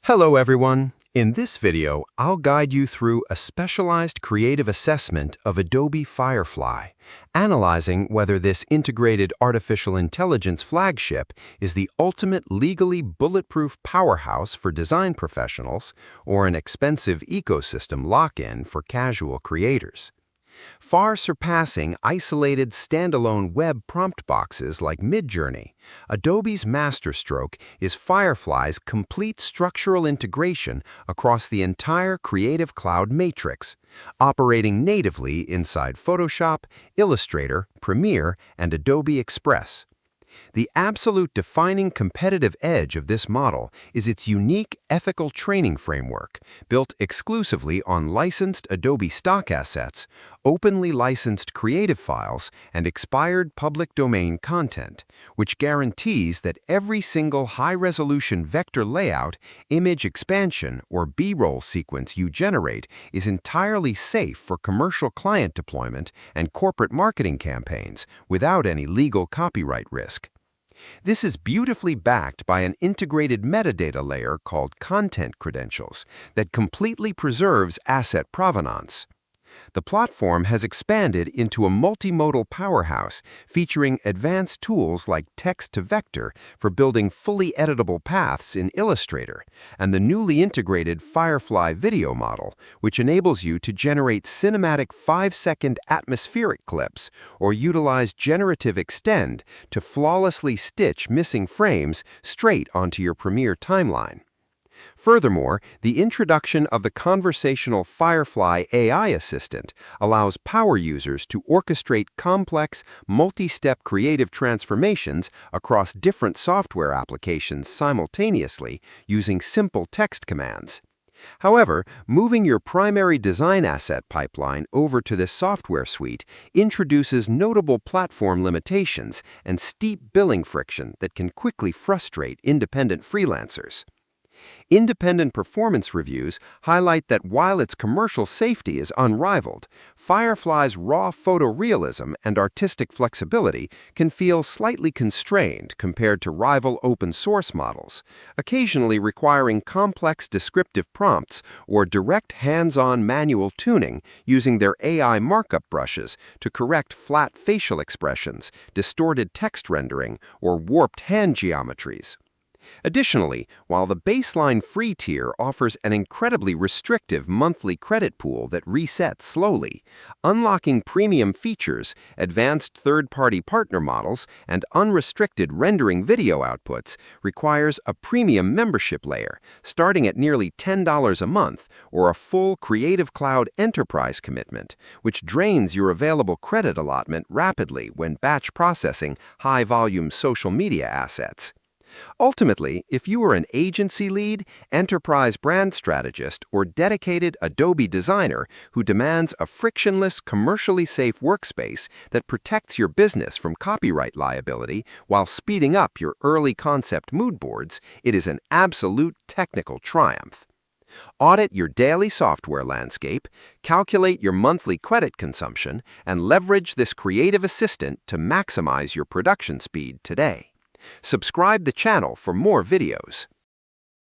Hello everyone. In this video, I'll guide you through a specialized creative assessment of Adobe Firefly, analyzing whether this integrated artificial intelligence flagship is the ultimate legally bulletproof powerhouse for design professionals or an expensive ecosystem lock-in for casual creators. Far surpassing isolated standalone web prompt boxes like Midjourney, Adobe's masterstroke is Firefly's complete structural integration across the entire Creative Cloud matrix, operating natively inside Photoshop, Illustrator, Premiere, and Adobe Express. The absolute defining competitive edge of this model is its unique ethical training framework, built exclusively on licensed Adobe stock assets, openly licensed creative files, and expired public domain content, which guarantees that every single high-resolution vector layout, image expansion, or B-roll sequence you generate is entirely safe for commercial client deployment and corporate marketing campaigns without any legal copyright risk. This is beautifully backed by an integrated metadata layer called Content Credentials that completely preserves asset provenance. The platform has expanded into a multimodal powerhouse featuring advanced tools like text-to-vector for building fully editable paths in Illustrator, and the newly integrated Firefly video model, which enables you to generate cinematic 5-second atmospheric clips or utilize generative extend to flawlessly stitch missing frames straight onto your Premiere timeline. Furthermore, the introduction of the conversational Firefly AI assistant allows power users to orchestrate complex, multi-step creative transformations across different software applications simultaneously using simple text commands. However, moving your primary design asset pipeline over to this software suite introduces notable platform limitations and steep billing friction that can quickly frustrate independent freelancers. Independent performance reviews highlight that while its commercial safety is unrivaled, Firefly's raw photorealism and artistic flexibility can feel slightly constrained compared to rival open-source models, occasionally requiring complex descriptive prompts or direct hands-on manual tuning using their AI markup brushes to correct flat facial expressions, distorted text rendering, or warped hand geometries. Additionally, while the baseline free tier offers an incredibly restrictive monthly credit pool that resets slowly, unlocking premium features, advanced third-party partner models, and unrestricted rendering video outputs requires a premium membership layer, starting at nearly $10 a month, or a full Creative Cloud Enterprise commitment, which drains your available credit allotment rapidly when batch processing high-volume social media assets. Ultimately, if you are an agency lead, enterprise brand strategist, or dedicated Adobe designer who demands a frictionless, commercially safe workspace that protects your business from copyright liability while speeding up your early concept mood boards, it is an absolute technical triumph. Audit your daily software landscape, calculate your monthly credit consumption, and leverage this creative assistant to maximize your production speed today. Subscribe the channel for more videos.